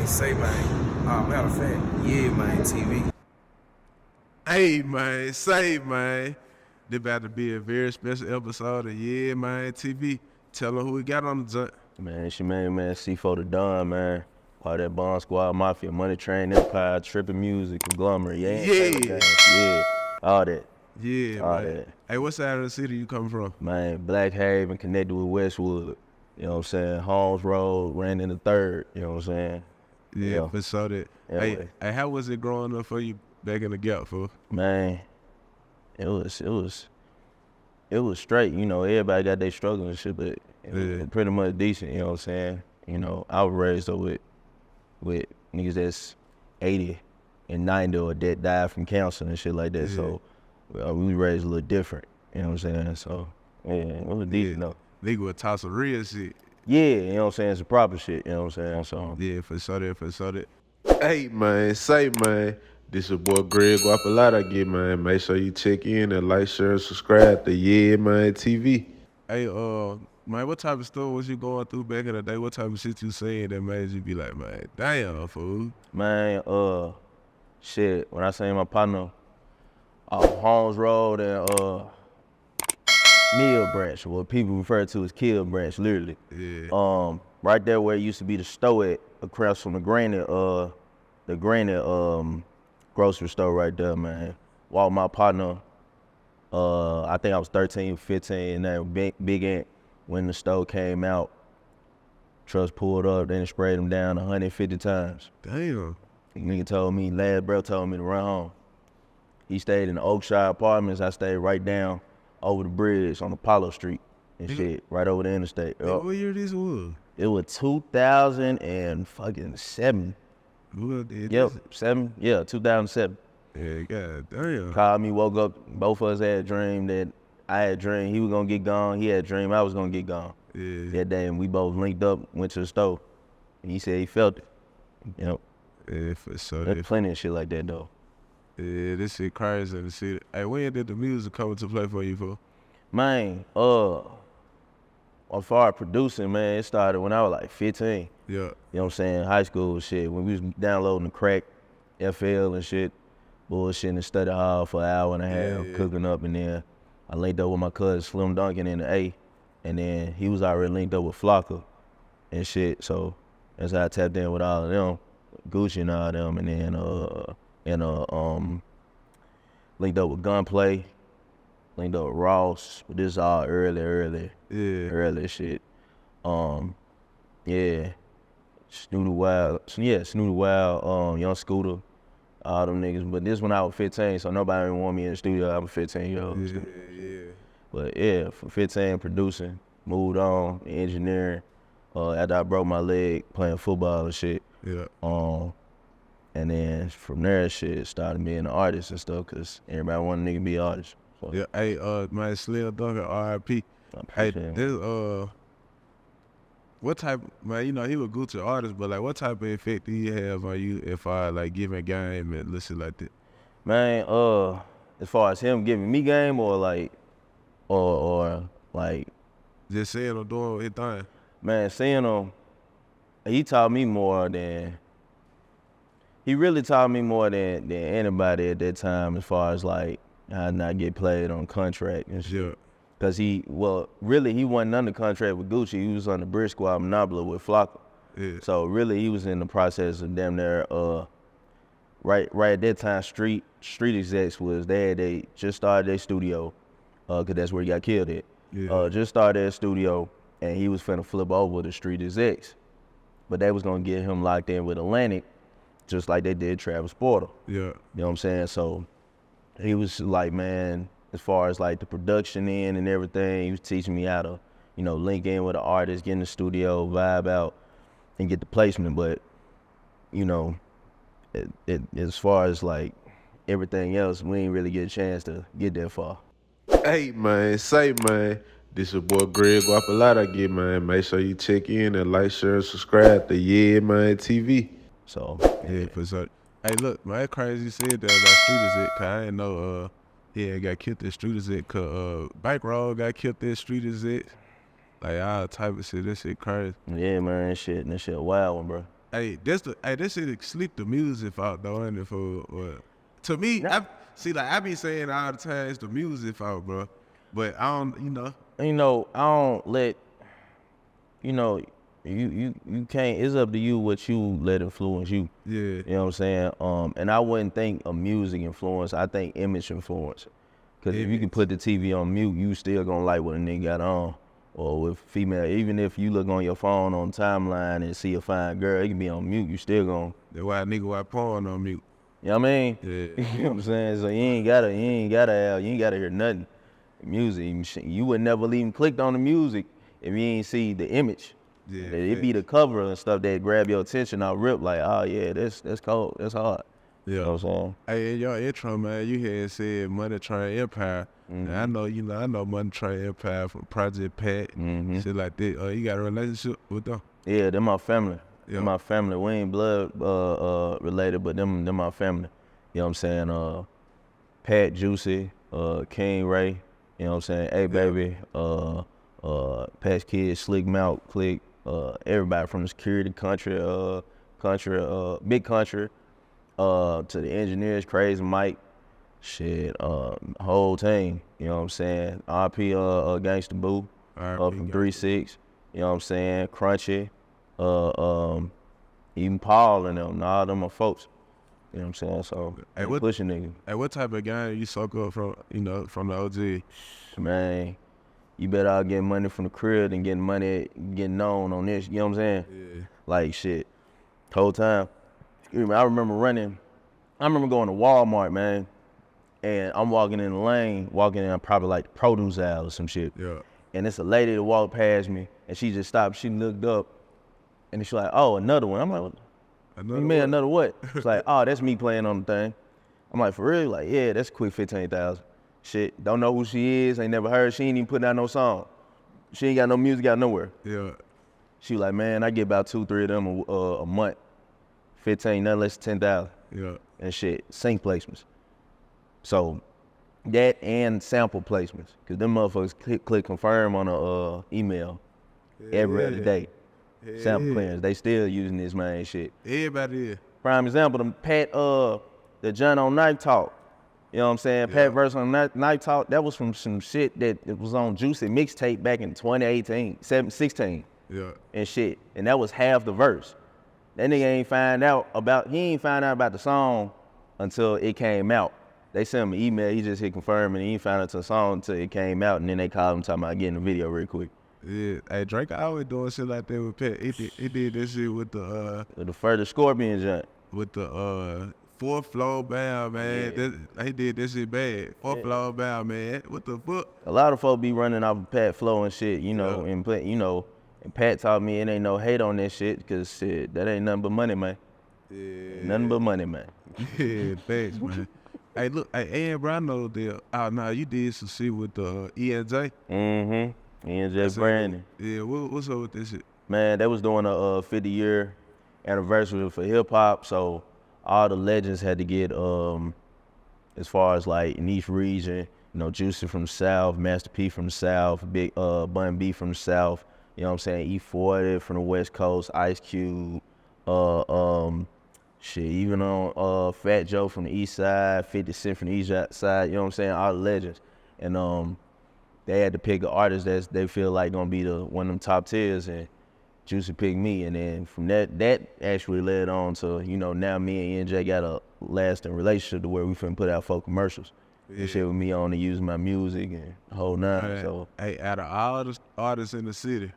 say man. Matter of fact, YeaManeTV. Hey man, say man, this about to be a very special episode of YeaManeTV. Tell them who we got on the joint. Man, it's your man C4 the Don, man. Part of that Bond Squad, Mafia, Money Train Empire, Trippin' Music, Conglomerate, yeah, all that. Yeah, all man. That. Hey, what side of the city you come from? Man, Black Haven connected with Westwood. You know what I'm saying? Holmes Road, ran in the third, you know what I'm saying? Yeah, for sure that. Anyway. Hey, how was it growing up for you back in the Gap, fool? Man, it was straight, you know, everybody got their struggles and shit, but it was pretty much decent, you know what I'm saying? You know, I was raised up with niggas that's 80 and 90 or that died from cancer and shit like that, so we raised a little different, you know what I'm saying? So, yeah, it was decent though. Nigga would talk some real shit. Yeah, you know what I'm saying? It's the proper shit, you know what I'm saying? So yeah, for sure that. Hey man, say man, this your boy Greg Guapalata again, man. Make sure you check in and like, share, and subscribe to YeaManeTV. Hey, man, what type of stuff was you going through back in the day? What type of shit you saying that made you be like, man, damn, fool? Man, shit, when I say my partner, Holmes Road and Mill Branch, what people refer to as Kill Branch, literally. Yeah. Right there where it used to be the store at, across from the granite grocery store right there, man. Walked my partner, I think I was 13, 15, and that big ant, when the store came out, trucks pulled up, then sprayed them down 150 times. Damn. Nigga told me, last bro told me to run home. He stayed in the Oakshire Apartments, I stayed right down over the bridge on Apollo Street and shit, right over the interstate. What year this was? It was 2007. Who did Yep, this? 2007. Yeah, god damn. Called me, woke up, both of us had a dream that I had a dream he was gonna get gone, he had a dream I was gonna get gone. Yeah. That day, and we both linked up, went to the store, and he said he felt it. Yep. Yeah, for sure. There's plenty of shit like that though. Yeah, this shit crazy in the city. Hey, when did the music come into play for you, fool? Man, as far as producing, man, it started when I was like 15. Yeah. You know what I'm saying? High school shit. When we was downloading the crack, FL and shit, bullshit in the study hall for an hour and a half, cooking up, and then I linked up with my cousin Slim Duncan in the A, and then he was already linked up with Flocka and shit. So that's how I tapped in with all of them, Gucci and all them, and then linked up with Gunplay, linked up with Ross, but this is all early shit. Yeah, Snooty Wild, Young Scooter, all them niggas. But this when I was 15, so nobody even want me in the studio. I'm a 15-year-old. Yeah. But yeah, from 15, producing, moved on, engineering. After I broke my leg playing football and shit. Yeah. And then from there, shit, started being an artist and stuff, cause everybody wanted a nigga to be an artist. So. Yeah, hey, my Slim Duncan, R.I.P. Hey, this, what type, man, you know, he was Gucci artist, but like, what type of effect do you have on you if I like giving game and listen like that? Man, as far as him giving me game or like, or like. Just saying or doing his thing? Man, seeing him, he taught me more than, he really taught me more than anybody at that time as far as like, how not get played on contract and shit. Yeah. Cause he wasn't under contract with Gucci. He was on the Bridge Squad Monopoly with Flocka. Yeah. So really, he was in the process of damn near right at that time. Street Execs they just started their studio, cause that's where he got killed at. Yeah. Just started their studio, and he was finna flip over to Street Execs, but they was gonna get him locked in with Atlantic, just like they did Travis Porter. Yeah. You know what I'm saying? So he was like, man, as far as like the production in and everything, he was teaching me how to, you know, link in with the artist, get in the studio, vibe out, and get the placement. But, you know, as far as like everything else, we ain't really get a chance to get that far. Hey man, say man, this your boy Greg Guapalata again, man. Make sure you check in and like, share, and subscribe to YeaManeTV. So yeah, for sure. Hey, look, man, that's crazy you said that about Street Exec, cause I didn't know he had got killed at Street Exec, cause Bankroll got killed at Street Exec. Like all type of shit, that shit crazy. Yeah, man, that shit a wild one, bro. Hey, this shit sleep the music fault though, ain't it? To me, I be saying all the time it's the music fault, bro. But I don't, You know, I don't let, you know, you can't. It's up to you what you let influence you. Yeah. You know what I'm saying? And I wouldn't think of music influence. I think image influence. Cause if you can put the TV on mute, you still gonna like what a nigga got on. Or with female, even if you look on your phone on timeline and see a fine girl, it can be on mute. You still gonna. That's why a nigga watch porn on mute. You know what I mean? Yeah. You know what I'm saying? So you ain't gotta hear nothing. Music, you would never even clicked on the music if you ain't see the image. Yeah. It be the cover and stuff that grab your attention. I'll rip like, oh yeah, that's cold, that's hard. Yeah. You know what I'm saying? Hey, in your intro, man, you had said Money Train Empire. And I know, I know Money Train Empire from Project Pat, shit like that. You got a relationship with them? Yeah, they're my family. Yeah. They're my family. We ain't blood related, but them my family. You know what I'm saying? Pat, Juicy, King Ray. You know what I'm saying? Hey baby, Patch Kids, Slick Mount, Click, everybody from the security, country, big country, to the engineers, Crazy Mike, shit, whole team. You know what I'm saying? RP, Gangsta Boo, from 3-6. You know what I'm saying? Crunchy, even Paul and them, all them are folks. You know what I'm saying? So, hey, pushing nigga. Hey, what type of game you soak up from, from the OG? Man, you better all get money from the crib than getting money, getting known on this. You know what I'm saying? Yeah. Like shit, whole time. I remember going to Walmart, man, and I'm walking in the lane, probably like the produce aisle or some shit. Yeah. And it's a lady that walked past me, and she just stopped. She looked up, and she's like, "Oh, another one." I'm like, "What you mean another what?" It's like, "Oh, that's me playing on the thing." I'm like, "For real?" Like, "Yeah, that's a quick 15,000. Shit, don't know who she is, ain't never heard. She ain't even putting out no song. She ain't got no music out nowhere." Yeah. She was like, "Man, I get about 2-3 of them a month. 15, nothing less than 10,000. Yeah. And shit, sync placements." So that and sample placements, cause them motherfuckers click confirm on a email every other day. Sample clearance, they still using this man shit. Everybody is. Prime example, them Pat, the John on Knife Talk. You know what I'm saying? Pat verse on Knife Talk, that was from some shit that it was on Juicy mixtape back in 2018, 16. Yeah. And shit. And that was half the verse. That nigga ain't find out about the song until it came out. They sent him an email, he just hit confirm, and he ain't found out the song until it came out, and then they called him talking about getting the video real quick. Yeah. Hey, Drake always doing shit like that with Pat. He did this shit with the Further Scorpion joint. with the fourth floor bound, man. He did this shit bad. Fourth floor bound, man. What the fuck? A lot of folk be running off of Pat flow and shit, and Pat taught me it ain't no hate on that shit, cause shit, that ain't nothing but money, man. Yeah. Nothing but money, man. Yeah, thanks, man. Hey, look, hey, Amber, I know that. Oh, no, you did some shit with the ENJ. ENJ Brandon. Yeah, what's up with this shit? Man, they was doing a 50-year anniversary for hip hop, so all the legends had to get, as far as like in each region, Juicy from the South, Master P from the South, Big Bun B from the South, you know what I'm saying, E40 from the West Coast, Ice Cube, shit, even on Fat Joe from the East Side, 50 Cent from the East Side, you know what I'm saying, all the legends. And they had to pick an artist that they feel like gonna be one of them top tiers, and Juicy picked me, and then from that actually led on to, now me and NJ got a lasting relationship to where we finna put out folk commercials. Yeah. And shit with me on to use my music and the whole nine. Hey, so hey, out of all the artists in the city,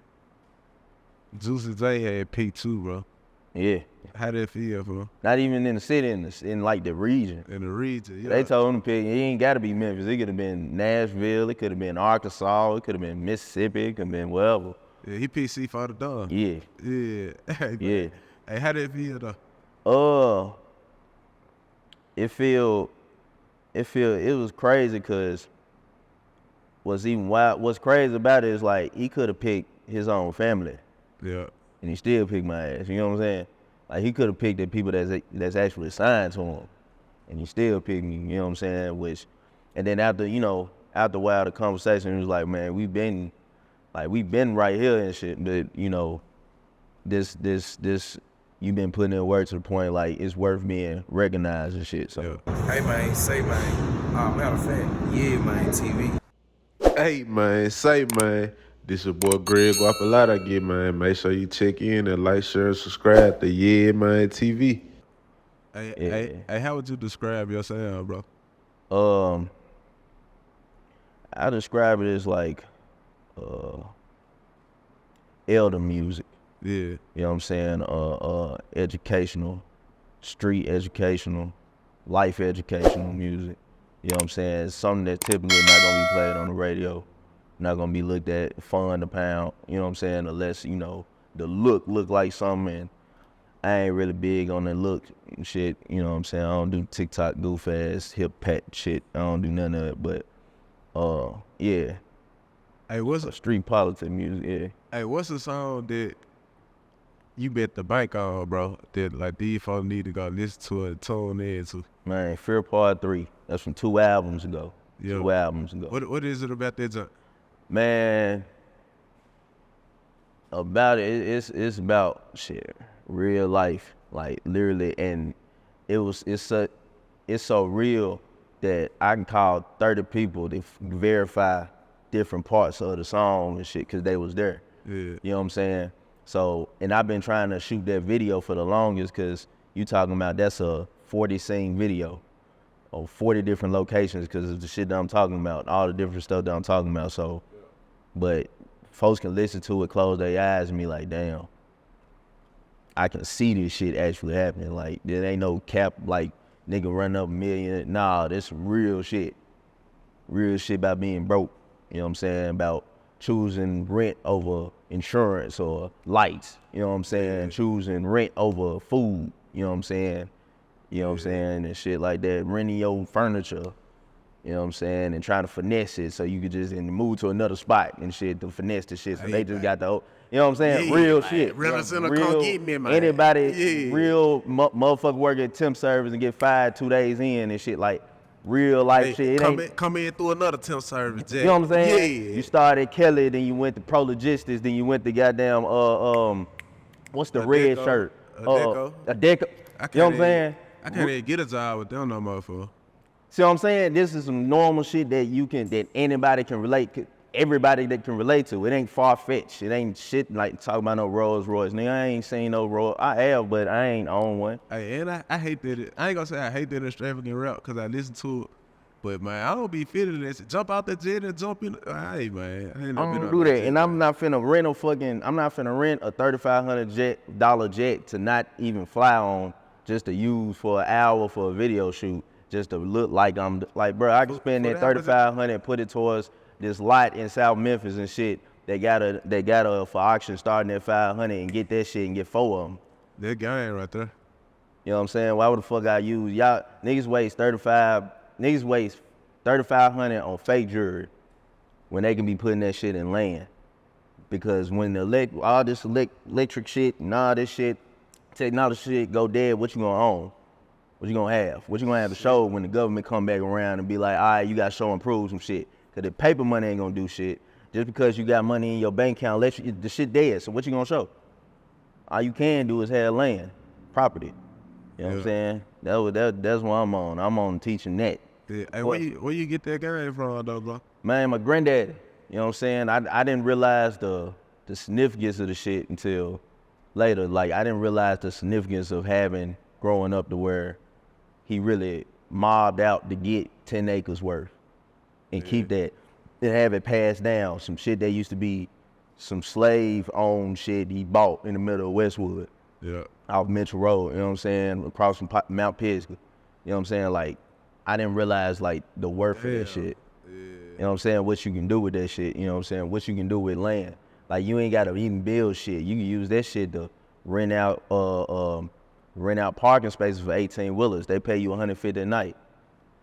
Juicy J had picked too, bro. Yeah. How did it feel, bro? Not even in the city, in like the region. In the region, yeah. They told him to pick, it ain't gotta be Memphis. It could have been Nashville, it could have been Arkansas, it could have been Mississippi, it could have been wherever. Yeah, he PC for the dog. Yeah. Yeah. Yeah. Hey, how did it feel though? It was crazy because what's crazy about it is like he could have picked his own family. Yeah. And he still picked my ass, you know what I'm saying? Like he could have picked the people that's actually signed to him. And he still picked me, you know what I'm saying? And then after a while the conversation, it was like, man, we've been right here and shit, but this you've been putting in work to the point like it's worth being recognized and shit. So Hey man, say man. Matter of fact, YeaManeTV. Hey man, say man, this your boy Greg off a lot I get, man. Make sure you check in and like, share, and subscribe to YeaManeTV. yeah. How would you describe your sound, bro? I describe it as like elder music. Yeah. You know what I'm saying? Educational, street educational, life educational music. You know what I'm saying? It's something that's typically not gonna be played on the radio, not gonna be looked at fun to pound. You know what I'm saying? Unless, you know, the look like something, and I ain't really big on the look and shit. You know what I'm saying? I don't do TikTok goof ass hip pat shit. I don't do none of it. But yeah. Hey, what's Street politics music, yeah. Hey, what's a song that you bet the bank on, bro? That like these folks need to go listen to and tune in to. Man, Fear Part 3. That's from 2 albums ago. Yeah. 2 albums ago. What is it about that junk? Man, about it, it's about shit, real life, like literally, and it's so real that I can call 30 people to verify different parts of the song and shit, cause they was there. Yeah. You know what I'm saying? So, and I've been trying to shoot that video for the longest, cause you talking about that's a 40 scene video on 40 different locations, cause of the shit that I'm talking about, all the different stuff that I'm talking about. So, but folks can listen to it, close their eyes, and be like, damn, I can see this shit actually happening. Like, there ain't no cap, like, nigga run up a million. Nah, this some real shit. Real shit about being broke. You know what I'm saying? About choosing rent over insurance or lights. You know what I'm saying? Choosing rent over food. You know what I'm saying? You know what I'm saying? And shit like that. Renting your furniture. You know what I'm saying? And trying to finesse it so you could just move to another spot and shit to finesse the shit. So they just got the, you know what I'm saying? Yeah, real man. shit. Real center come get me, man. Anybody, Yeah. real motherfucker work at temp service and get fired 2 days in and shit, like real life shit. It ain't, Come in through another temp service, Jack. you know what I'm saying? Yeah. You started at Kelly, then you went to Pro Logistics, then you went to goddamn what's the red Deco. shirt? A Deco. A Deco. You know what I'm saying? I can't even get a job with them no more, fool. See what I'm saying? This is some normal shit that anybody can relate, everybody that can relate to. It ain't far-fetched. It ain't shit like talking about no Rolls Royce. Nigga, I ain't seen no Rolls. I have, but I ain't own one. Hey, and I hate that. I ain't gonna say I hate that extravagant rap because I listen to it. But man, I don't be feeling this. Jump out the jet and jump in. Hey man, I ain't I don't do that, and I'm not finna rent a $3,500 jet to not even fly on, just to use for an hour for a video shoot, just to look like I'm like, bro. I can spend that $3,500, put it towards this lot in South Memphis and shit. They got a for auction starting at $500 and get that shit and get 4 of them. That game right there. You know what I'm saying? Why would the fuck I use y'all niggas waste $3,500 on fake jewelry when they can be putting that shit in land? Because when all this electric shit and all this shit, technology shit go dead, what you gonna own? What you gonna have? What you gonna have to show when the government come back around and be like, all right, you gotta show and prove some shit? Cause the paper money ain't gonna do shit. Just because you got money in your bank account, the shit dead. So what you gonna show? All you can do is have land, property. You know what I'm saying? That's what I'm on. I'm on teaching that. Yeah. Hey, where you get that game from, though, bro? Man, my granddaddy. You know what I'm saying? I didn't realize the significance of the shit until later. Like, I didn't realize the significance of growing up to where he really mobbed out to get 10 acres worth and keep that and have it passed down. Some shit that used to be some slave-owned shit he bought in the middle of Westwood. Yeah. Off Mitchell Road, you know what I'm saying? Across from Mount Pisgah. You know what I'm saying? Like, I didn't realize, like, the worth of that shit. Yeah. You know what I'm saying? What you can do with that shit. You know what I'm saying? What you can do with land. Like, you ain't got to even build shit. You can use that shit to rent out parking spaces for 18-wheelers. They pay you $150 a night.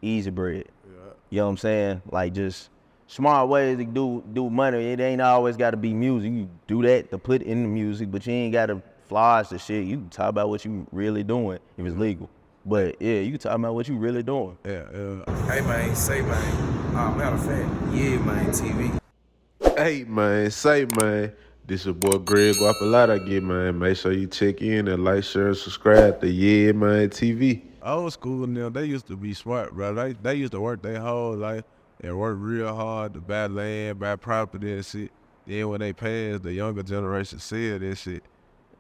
Easy bread. Yeah. You know what I'm saying? Like, just smart ways to do money. It ain't always got to be music. You do that to put in the music, but you ain't got to flash the shit. You can talk about what you really doing if it's legal. But yeah, you can talk about what you really doing. Yeah. Hey man, say man. Matter of fact, YeaManeTV. Hey man, say man, This your boy Greg Guapalata again, man. Make sure you check in and like, share, and subscribe to YeaManeTV. Old school now, they used to be smart, bro. They used to work their whole life and work real hard to buy land, buy property and shit. Then when they passed, the younger generation sell that shit.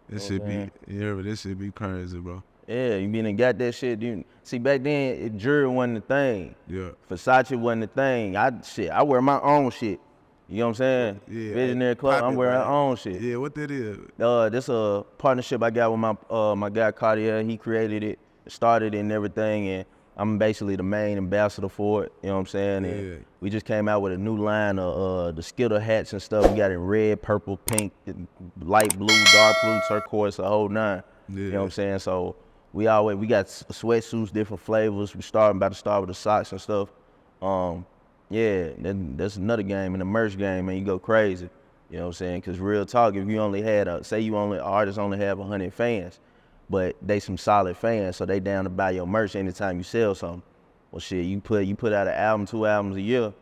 This shit be, this shit be crazy, bro. Yeah, you been and got that shit. See, back then, jewelry wasn't the thing. Yeah. Versace wasn't the thing. I wear my own shit. You know what I'm saying? Yeah. Visionary Club, I'm wearing my own shit. Yeah, what that is? This a partnership I got with my guy Cartier. He created it, started it and everything, and I'm basically the main ambassador for it. You know what I'm saying? Yeah. And we just came out with a new line of the Skittle hats and stuff. We got it in red, purple, pink, light blue, dark blue, turquoise, the whole nine. Yeah. You know what I'm saying? So we got sweatsuits, different flavors. About to start with the socks and stuff. Yeah, that's another game in the merch game, man. You go crazy. You know what I'm saying? Because real talk, if you only had artists only have 100 fans, but they some solid fans, so they down to buy your merch anytime you sell something. Well, shit, you put out an album, 2 albums a year,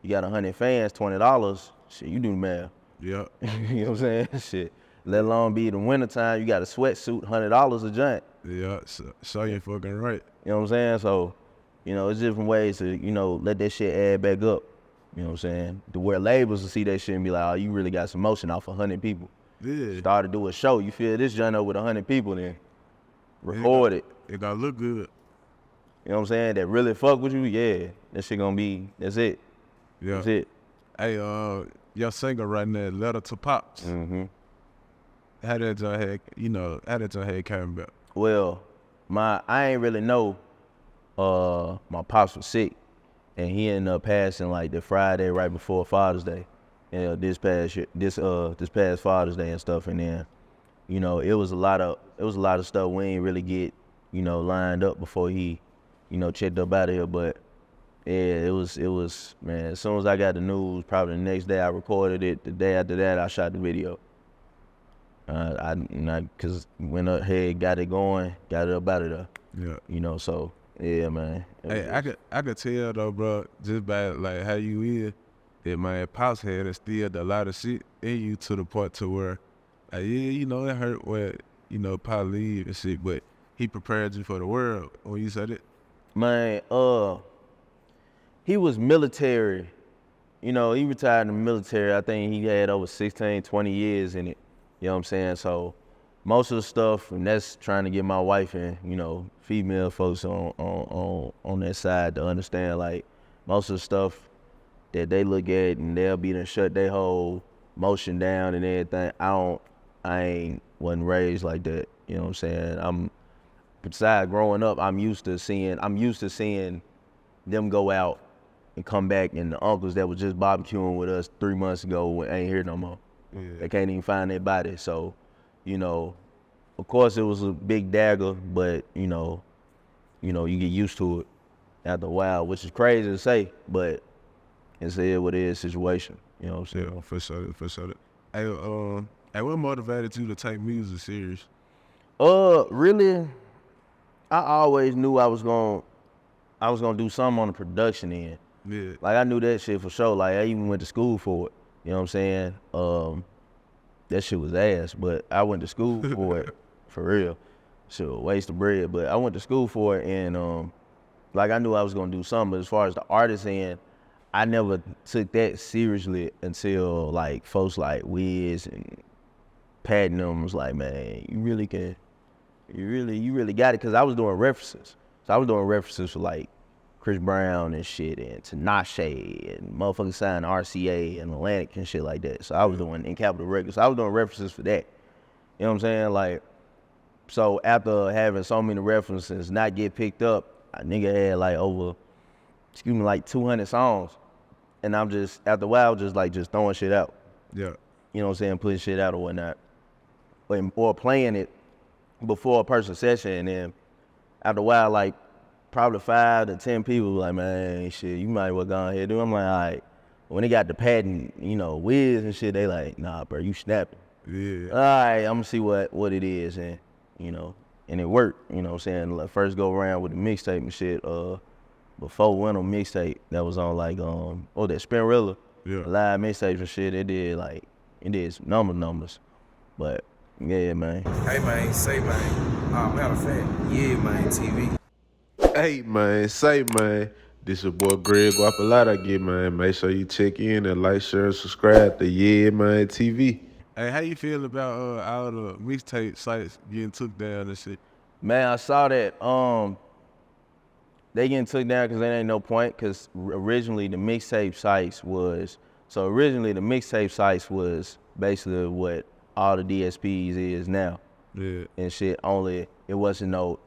you got 100 fans, $20. Shit, you do the math. Yeah. You know what I'm saying? Shit. Let alone be the wintertime, you got a sweatsuit, $100 a joint. Yeah, so you fucking right. You know what I'm saying? So, it's different ways to, let that shit add back up. You know what I'm saying? To where labels will see that shit and be like, oh, you really got some motion off 100 people. Yeah. Start to do a show. You feel this joint up with 100 people then. Record it. It gotta look good. You know what I'm saying? That really fuck with you, yeah. That shit gonna be, that's it. Yeah. That's it. Hey, your singer right now, Letter to Pops. Mm-hmm. How that joint had came about? Well, I ain't really know my pops was sick, and he ended up passing like the Friday right before Father's Day, this past Father's Day and stuff. And then, it was a lot of stuff we ain't really get, lined up before he, checked up out of here. But yeah, it was man. As soon as I got the news, probably the next day I recorded it. The day after that, I shot the video. Cause went ahead, got it going, got it up out of there. Yeah. So yeah, man. Hey, I could tell though, bro, just by like how you is, that my pops had instilled a lot of shit in you to the point to where, like, yeah, it hurt when, Pop leave and shit, but he prepared you for the world when you said it. Man, he was military. He retired in the military. I think he had over 16, 20 years in it. You know what I'm saying? So most of the stuff, and that's trying to get my wife and, female folks on that side to understand, like, most of the stuff that they look at and they'll be done shut their whole motion down and everything. Wasn't raised like that. You know what I'm saying? Besides growing up, I'm used to seeing them go out and come back, and the uncles that was just barbecuing with us 3 months ago ain't here no more. Yeah. They can't even find their body. So, of course it was a big dagger, but you get used to it after a while, which is crazy to say, but it's what it is situation. You know what I'm saying? Yeah, for sure. Hey, what motivated you to take music serious? Really, I always knew I was gonna do something on the production end. Yeah. Like I knew that shit for sure. Like I even went to school for it. You know what I'm saying? That shit was ass, but I went to school for it, for real. Shit, waste of bread, but I went to school for it, and like I knew I was gonna do something. But as far as the artist end, I never took that seriously until like folks like Wiz and Platinum was like, man, you really got it, because I was doing references. So I was doing references for like Chris Brown and shit, and Tinashe, and motherfuckers signed RCA and Atlantic and shit like that. So I was doing in Capitol Records. So I was doing references for that. You know what I'm saying? Like, so after having so many references not get picked up, a nigga had like 200 songs. And I'm just, after a while, just throwing shit out. Yeah. You know what I'm saying? Putting shit out or whatnot. Or playing it before a person's session, and then after a while, like, probably 5 to 10 people like, man, shit, you might as well go ahead and do it. I'm like, all right. When they got the patent, Wiz and shit, they like, nah, bro, you snapping. Yeah. All right, I'm gonna see what it is, and and it worked. You know what I'm saying? Like, first go around with the mixtape and shit. Before Winter mixtape that was on like that Spinrilla, Yeah. live mixtapes and shit. They did like, It did some numbers. But yeah, man. Hey man, say man. Matter of fact, YeaManeTV. Hey man, say man, this your boy Greg Guapalata again, man. Make sure you check in and like, share, and subscribe to YeaManeTV. Hey, how you feel about all the mixtape sites getting took down and shit? Man, I saw that they getting took down because there ain't no point. Because originally the mixtape sites was basically what all the DSPs is now. Yeah. And shit. Only it wasn't no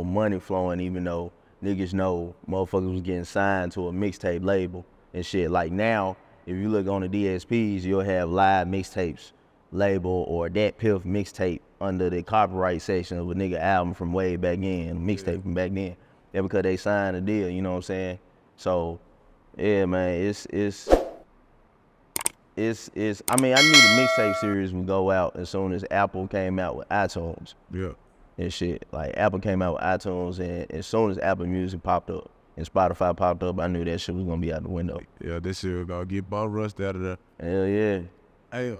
money flowing, even though niggas know motherfuckers was getting signed to a mixtape label and shit. Like now, if you look on the DSPs, you'll have Live Mixtapes label or Dat Piff mixtape under the copyright section of a nigga album from way back then, mixtape from back then. Yeah, because they signed a deal, you know what I'm saying? So, yeah, man, it's I mean, I knew the mixtape series would go out as soon as Apple came out with iTunes. Yeah. And shit. Like Apple came out with iTunes, and as soon as Apple Music popped up and Spotify popped up, I knew that shit was gonna be out the window. Yeah, this shit was gonna get bum rust out of there. Hell yeah. Hey,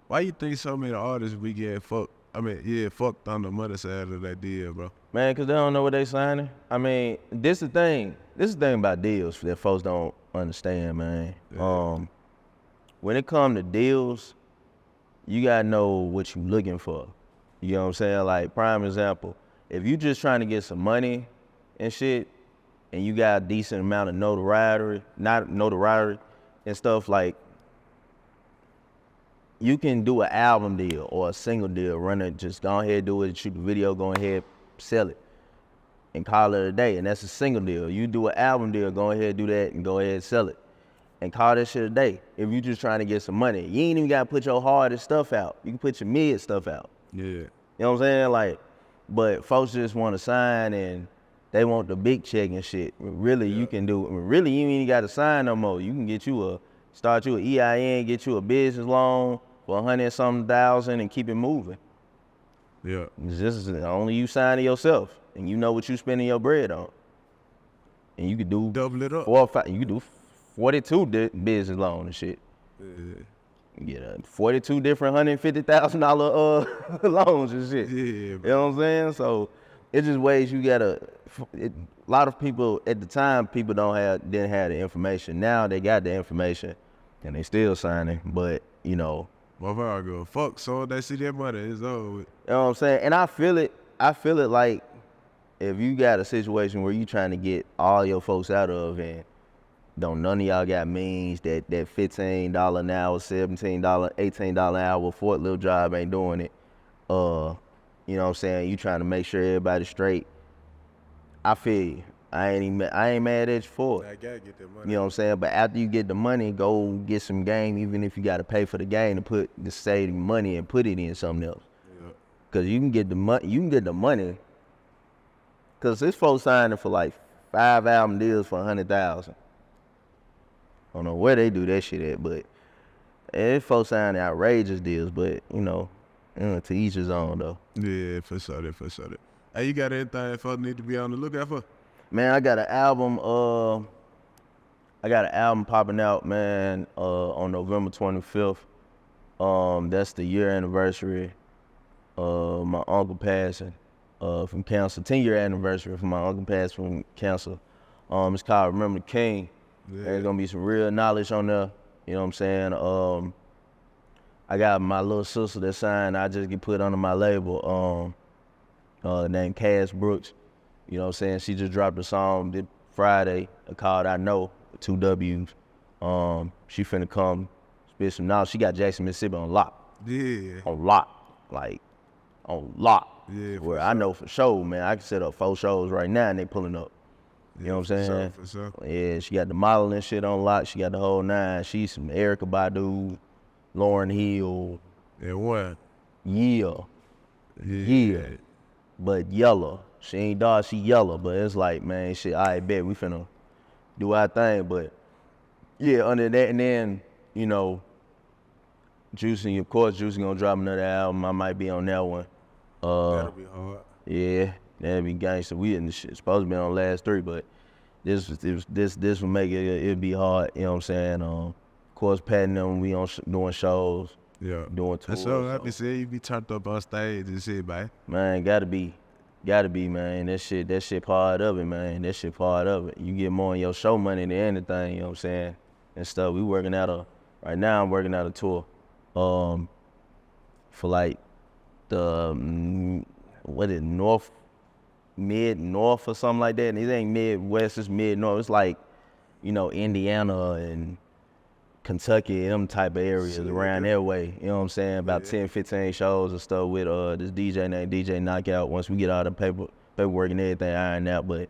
why you think so many artists we get fucked? I mean, yeah, fucked on the money side of that deal, bro. Man, cause they don't know what they signing. I mean, this the thing about deals that folks don't understand, man. Yeah. When it comes to deals, you gotta know what you looking for. You know what I'm saying? Like, prime example, if you just trying to get some money and shit, and you got a decent amount of notoriety and stuff, like, you can do an album deal or a single deal, run it, just go ahead, do it, shoot the video, go ahead, sell it, and call it a day, and that's a single deal. You do an album deal, go ahead, do that, and go ahead, sell it, and call that shit a day. If you just trying to get some money, you ain't even gotta put your hardest stuff out. You can put your mid stuff out. Yeah. You know what I'm saying? Like, but folks just want to sign and they want the big check and shit. Really, you can do, really, you ain't even got to sign no more. You can get you start you an EIN, get you a business loan for $100,000 and keep it moving. Yeah. This is only you signing yourself, and you know what you spending your bread on. And you could do Double it up. 4 or 5, you could do 42 business loan and shit. Yeah. Get 42 different $150,000 loans and shit. Yeah, you know what I'm saying? So it's just ways you gotta. A lot of people at the time, people didn't have the information. Now they got the information, and they still signing. But you know, motherfucker go fuck. So they see that money, it's over with. You know what I'm saying? And I feel it like if you got a situation where you trying to get all your folks out of, and none of y'all got means, that $15 an hour, $17, $18 an hour forklift job ain't doing it. You know what I'm saying? You trying to make sure everybody's straight. I feel you. I ain't mad at you for it. I gotta get that money. You know what I'm saying? But after you get the money, go get some game, even if you gotta pay for the game to save the money and put it in something else. Yeah. Cause you can get the money. Cause this folks signing for like 5 album deals for $100,000. I don't know where they do that shit at, but this folks signing outrageous deals. But you know, to each his own though. Yeah, for sure. Hey, you got anything folks need to be on the lookout for? Man, I got an album popping out, man, on November 25th. That's the year anniversary of my uncle passing from cancer. 10-year anniversary for my uncle passing from cancer. It's called Remember the King. Yeah. There's gonna be some real knowledge on there. You know what I'm saying? I got my little sister that signed. I just get put under my label. Named Cass Brooks. You know what I'm saying? She just dropped a song this Friday called I Know, with 2 W's. She finna come spit some knowledge. She got Jackson, Mississippi on lock. Yeah. On lock. Like, on lock. Yeah. Where I know for sure, man, I can set up 4 shows right now and they pulling up. You know what I'm saying? For sure. Yeah, she got the modeling shit on lock. She got the whole 9. She's some Erykah Badu, Lauryn Hill. And what? Yeah. But yellow. She ain't dark, she yellow. But it's like, man, shit, I bet we finna do our thing. But yeah, under that, and then, you know, Juicy, of course, Juicy gonna drop another album. I might be on that one. That'll be hard. Yeah, that'd be gangster. We in the shit supposed to be on the last 3, but this will make it'd be hard. You know what I'm saying? Of course, patting them. We on doing shows, Yeah. doing tours. That's all I be saying. You be turned up on stage and shit, man. Man, gotta be, man. That shit part of it, man. That shit part of it. You get more on your show money than anything, you know what I'm saying? And stuff. We working out right now I'm working out a tour, for like the, mid-north or something like that. And it ain't Midwest, it's mid-north. It's like, Indiana and Kentucky, them type of areas around that way. You know what I'm saying? About 10, 15 shows and stuff with this DJ named DJ Knockout. Once we get all the paperwork and everything ironed out. But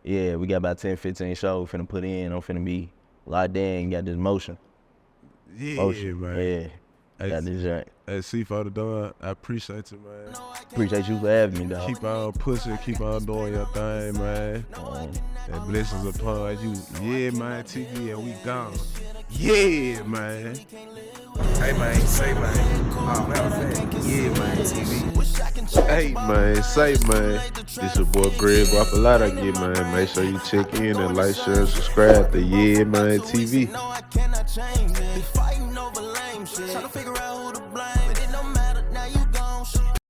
yeah, we got about 10, 15 shows finna put in. I'm finna be locked in, got this motion. Yeah, man. Yeah, got this joint. Hey, C for the door. I appreciate you, man. Appreciate you for having me, dog. Keep on pushing, keep on doing your thing, man. And blessings upon you. YeaManeTV, and we gone. Yeah, man. Hey man, say man. Matter of fact, YeaManeTV. Hey man, say man, this your boy Greg off a lot of get man. Make sure you check in and like, share, and subscribe to YeaManeTV. No, I cannot change it. Fighting over lame shit. Trying to figure out who